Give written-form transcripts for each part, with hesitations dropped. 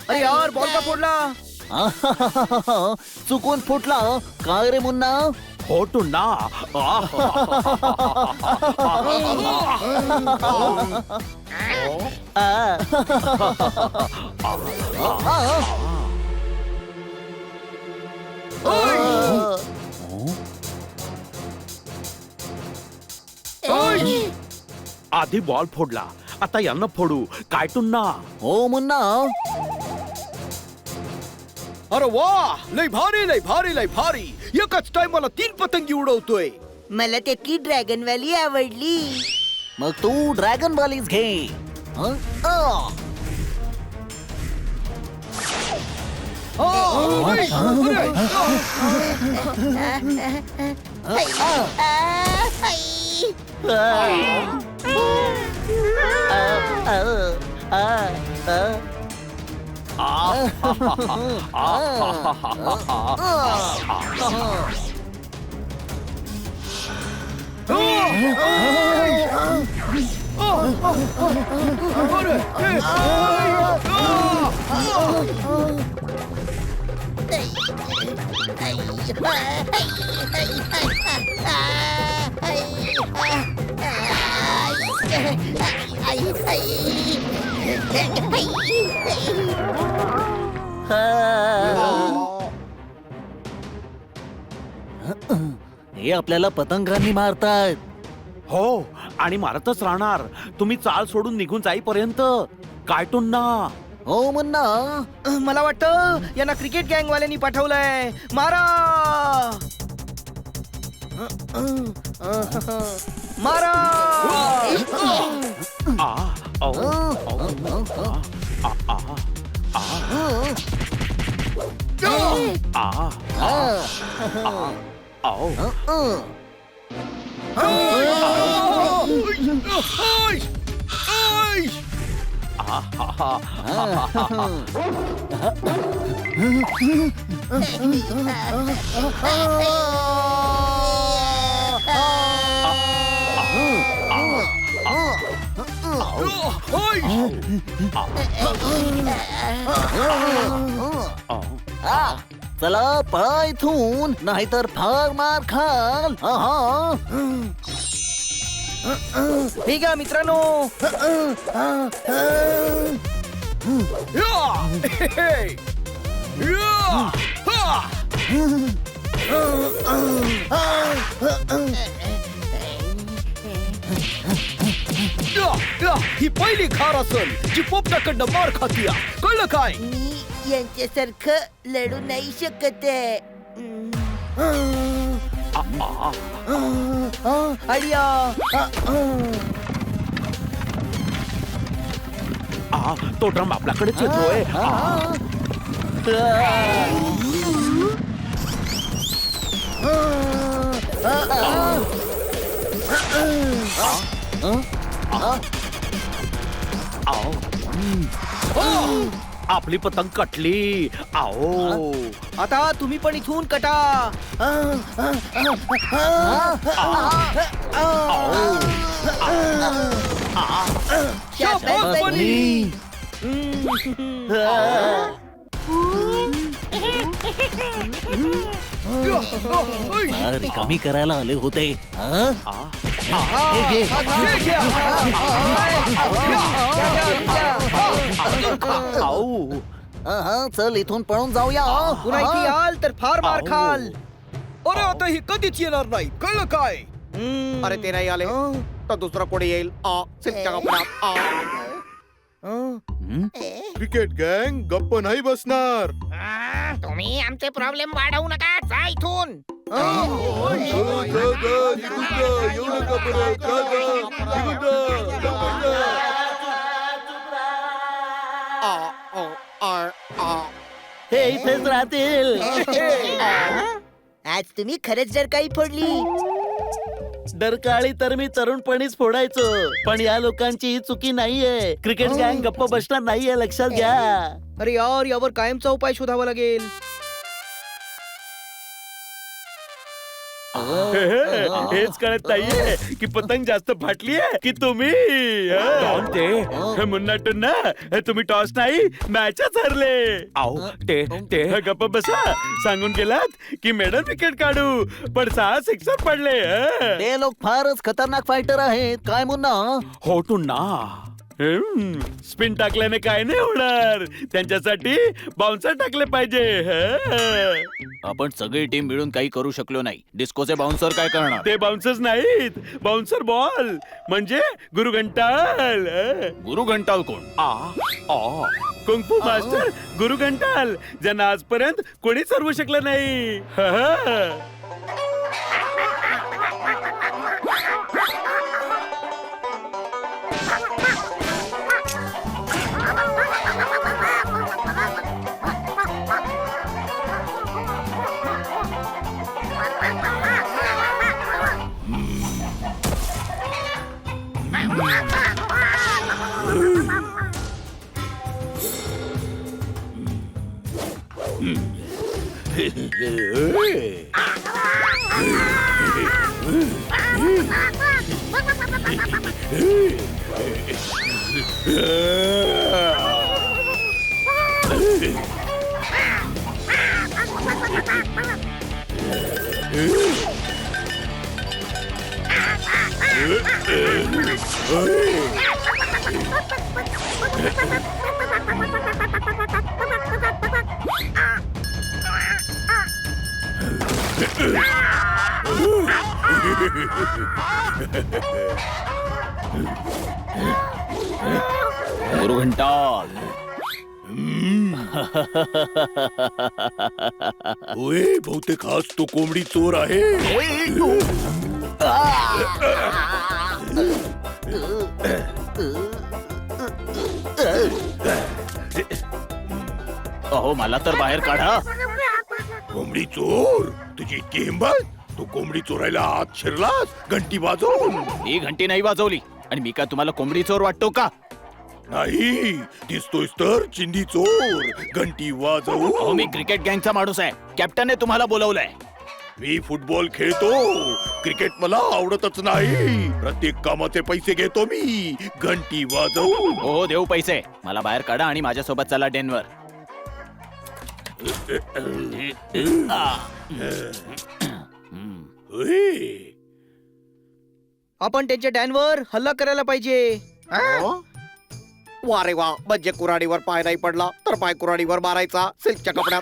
अरे यार बॉल का फोडला. चुकून फुटला. काय रे मुन्ना? फोटू ना. आधी बॉल फोडला, आता यांना फोडू. कायटून ना. हो मुन्ना. अरे वा, लय भारी लय भारी लय भारी. एकच टाइमला 3 पतंगी उडवतोय. मला त्यातली ड्रॅगन व्हॅली आवडली. मग तू ड्रॅगन बॉलीज घे. हं? अरे, हे आपल्याला पतंगांनी मारतायत. हो, आणि मारतच राहणार तुम्ही चाल सोडून निघून जाईपर्यंत. कायटून ना. हो मुन्ना. मला वाटतं यांना क्रिकेट गँग वाल्यांनी पाठवलंय. मारा मारा. चला पळा इथून, नाहीतर फार मार खाल. ठीक आहे मित्रांनो. ही पहिली खार असेल जी पोपटाकडनं मार खातीया. कळलं काय? मी यांच्यासारखं लढू नाही शकत आहे. आयडिया. तो ड्रम आपल्याकडेच येतोय. आपली पतंग कटली. आओ, आता तुम्ही पण इथून कटा. शाबास बनी. रिकामी करायला आले होते. चल इथून पळून जाऊया. पुन्हा इथे याल तर फार मार खाल. अरे आता ही कधीच येणार नाही. कळलं काय? अरे ते नाही आले तर दुसरा कोणी येईल. क्रिकेट गँग गप्प नाही बसणार. तुम्ही आमचे प्रॉब्लेम वाढवू नका. जा इथून. हे इथेच राहतील. आज तुम्ही खरंच जर काही फोडली. डरकाळी तर मी तरुणपणीच फोडायचो, पण या लोकांची ही चुकी नाहीये. क्रिकेट गँग गप्प बसणार नाहीये, लक्षात घ्या. अरे यार, यावर कायमचा उपाय शोधावा लागेल. हेच कळत नाहीये की पतंग जास्त फाटलीये की तुम्ही. ते मुन्ना टुन्ना तुम्ही टॉस नाही मॅचच हरले अहो ते गप्प बसा सांगून गेलात की मॅडम विकेट काढू पण 6 सिक्सर पडले ते लोक फारच खतरनाक फायटर आहेत काय मुन्ना. हो टुन्ना स्पिन टाकल्याने काय नाही होणार त्यांच्यासाठी बाउन्सर टाकले पाहिजे. आपण सगळी टीम मिळून काही करू शकलो नाही. डिस्कोचे बाउन्सर काय करणार. ते बाउन्सर्स नाहीत बाउन्सर बॉल म्हणजे गुरु घंटाल. गुरु घंटाल कोण. कुंगफू मास्टर गुरु घंटाल ज्यांना आजपर्यंत कोणीच हरवू शकलं नाही. गुरु घंटाल. होय बहुतेक आज तो कोंबडी चोर आहे. अहो मला तर बाहेर काढा. कोंबडी चोर तुझी इतकी हिंमत. तू कोंबडी चोरायला आत शिरलास घंटी वाजवून. ही घंटी नाही वाजवली आणि मी काय तुम्हाला कोंबडी चोर वाटतो का. नाही दिसतोयस तर चिंधी चोर. घंटी वाजवू. अहो मी क्रिकेट गँगचा माणूस आहे. कॅप्टनने तुम्हाला बोलवलंय. मी फुटबॉल खेळतो. क्रिकेट मला आवडतच नाही. प्रत्येक कामाचे पैसे घेतो मी. घंटी वाजवू. हो देऊ पैसे. मला बाहेर काढा आणि माझ्यासोबत चला डेनवर. होय. आपण त्यांच्या डॅनवर हल्ला करायला पाहिजे. वा रे वा म्हणजे कुऱ्हाडीवर पाय नाही पडला तर पाय कुऱ्हाडीवर मारायचा सिल्कच्या कपड्यात.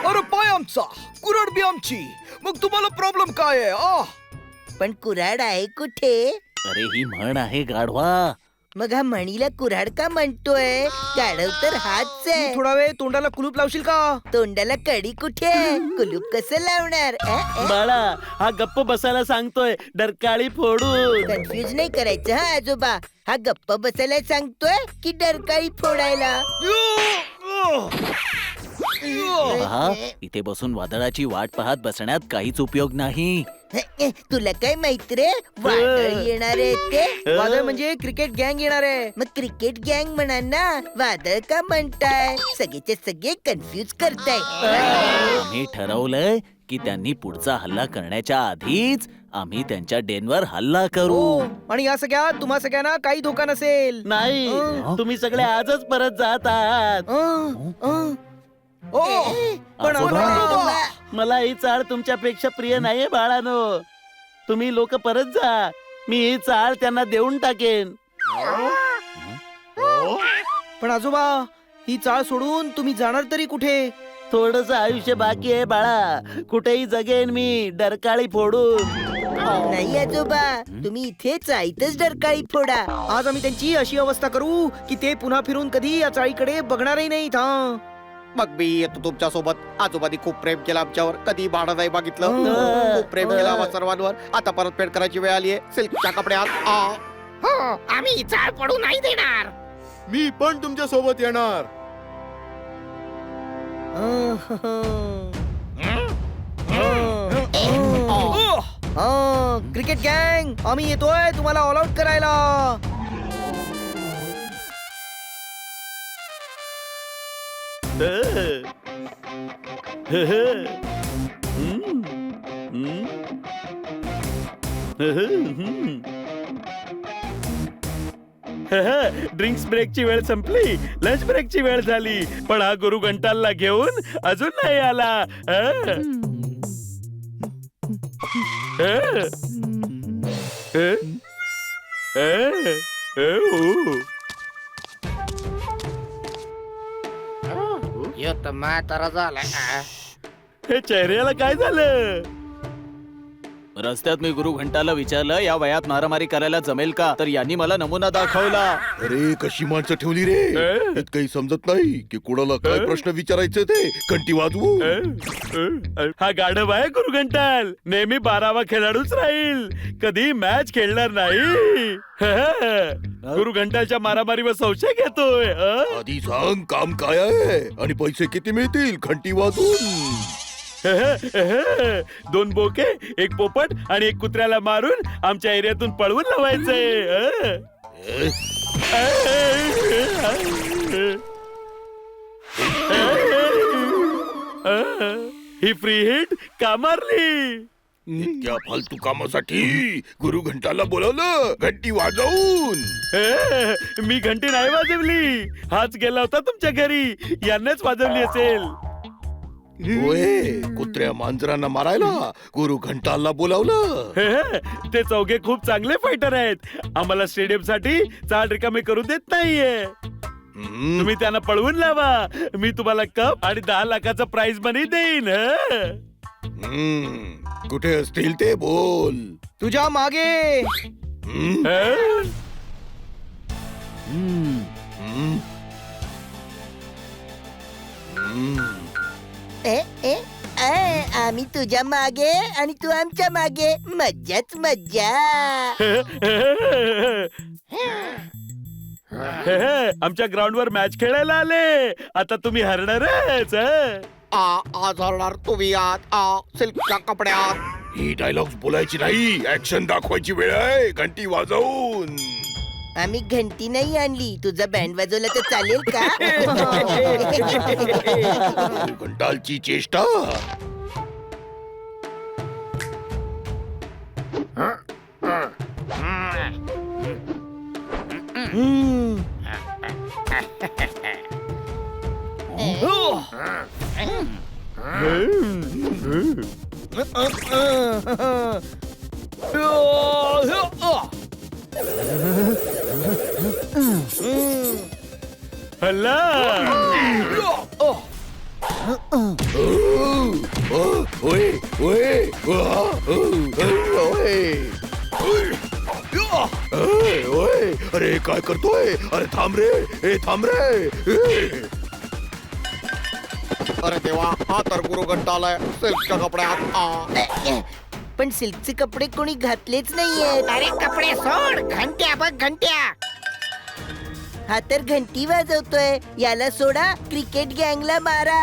अरे पाय आमचा कुऱ्हाड बी आमची. मग तुम्हाला प्रॉब्लेम काय आहे. पण कुऱ्हाड आहे कुठे. अरे ही म्हण आहे गाढवा. मग हा म्हणीला कुऱ्हाड का म्हणतोय. गाढव तर हाच आहे. थोडा वेळ तोंडाला कुलूप लावशील का. तोंडाला कडी कुठे. कुलूप कसं लावणार. बाळा हा गप्प बसायला सांगतोय डरकाळी फोडून. कन्फ्युज नाही करायचं हा आजोबा. हा गप्प बसायला सांगतोय की डरकाळी फोडायला. पहा इथे बसून वादळाची वाट पाहत बसण्यात काहीच उपयोग नाही. तुला काय माहित रे. वादळ येणार आहे ते. वादळ म्हणजे क्रिकेट गँग येणार आहे. मग क्रिकेट गँग म्हणा ना. वादळ का म्हणताय. सगळेचे सगळे कन्फ्युज करताय. आम्ही ठरवलंय की त्यांनी पुढचा हल्ला करण्याच्या आधीच आम्ही त्यांच्या डेनवर हल्ला करू. आणि या सगळ्यात तुम्हा सगळ्यांना काही धोका नसेल. नाही तुम्ही सगळे आजच परत जात आहात. पण आजोबा, मला ही चाळ तुमच्यापेक्षा प्रिय नाहीये बाळानो. तुम्ही लोक परत जा. मी ही चाळ त्यांना देऊन टाकेन. पण आजोबा ही चाळ सोडून तुम्ही जाणार तरी कुठे. थोडस आयुष्य बाकी आहे बाळा. कुठेही जगेन मी डरकाळी फोडून. नाही आजोबा तुम्ही इथेच इथेच डरकाळी फोडा. आज आम्ही त्यांची अशी अवस्था करू की ते पुन्हा फिरून कधी या चाळीकडे बघणारही नाहीत. मग मी येतो तुमच्या सोबत. आजोबांनी खूप प्रेम केलं आमच्यावर. कधी भाडं नाही मागितलं. खूप प्रेम केलं आम्हा सर्वांवर. आता परतफेड करायची वेळ आली आहे. सिल्कच्या कपड्यात. हो आम्ही चाळ पडू नाही देणार. मी पण तुमच्या सोबत येणार. क्रिकेट गँग आम्ही येतोय तुम्हाला ऑल आउट करायला. ड्रिंक्स ब्रेकची वेळ संपली, लंच ब्रेकची वेळ झाली, पण हा गुरु घंटालला घेऊन अजून नाही आला. यो तर म्हातारा झालाय. हे चेहऱ्याला काय झालं? रस्त्यात मी गुरु घंटाला विचारलं या वयात मारामारी करायला जमेल का, तर यांनी मला नमुना दाखवला. अरे कशी माणसं ठेवली रे, यात काही समजत नाही की कोणाला काय प्रश्न विचारायचे ते. घंटी वाजवू. हा गाढव आहे गुरु घंटाल, नेहमी 12वा खेळाडूच राहील, कधी मॅच खेळणार नाही. गुरु घंटालच्या मारामारीवर संशय घेतोय. आधी सांग काम काय आहे आणि पैसे किती मिळतील घंटी वाजून. 2 बोके, 1 पोपट आणि 1 कुत्र्याला मारून आमच्या एरियातून पळवून लावायचंय. ही फ्री हिट का मारली? इतक्या फालतू कामासाठी गुरु घंटाला बोलवलं घंटी वाजवून. मी घंटी नाही वाजवली, हाच गेला होता तुमच्या घरी, यांनाच वाजवली असेल. होय, कुत्र्या मांजरांना मारायला गुरु घंटाला बोलावलं. ते चौघे खूप चांगले फायटर आहेत, आम्हाला स्टेडियम साठी चाल रिकामी करू देत नाहीये. तुम्ही त्यांना पळवून लावा, मी तुम्हाला कप आणि 10 लाखाचा प्राइज मनी देईन. कुठे असतील ते बोल. तुझ्या मागे. आम्ही तुझ्या मागे आणि तू आमच्या मागे. मज्जाच मज्जा. आमच्या ग्राउंडवर मॅच खेळायला आले, आता तुम्ही हरणारच. आज हरणार तुम्ही आत सिल्कच्या कपड्यात. ही डायलॉग्स बोलायची नाही, ऍक्शन दाखवायची वेळ आहे. घंटी वाजवून. आम्ही घंटी नाही आणली, तुझा बँड वाजवला तर चालेल का? घंटालची चेष्टा. हल्ला ओय ओय ओय, अरे काय करतोय? अरे थांब रे, ए थांब रे. अरे देवा, हा तर गुरु घंटाल आहे सिल्कच्या कपड्यात. पण सिल्कचे कपडे कोणी घातलेच नाहीये. अरे कपडे सोड, घंट्या बघ घंट्या. हा तर घंटी वाजवतोय, याला सोडा, क्रिकेट गँगला मारा.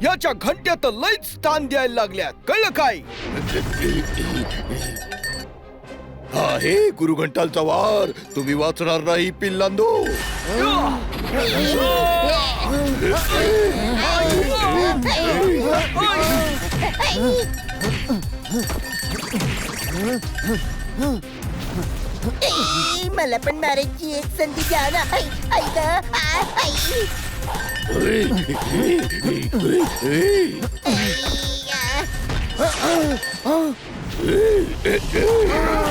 याच्या घंट्या तर लईच स्थान द्यायला लागल्यात, कळलं काय? हा हे गुरु घंटालचा वार, तुम्ही वाचणार नाही पिल्लांदो. मला पण मारायची एक संधी द्या ना.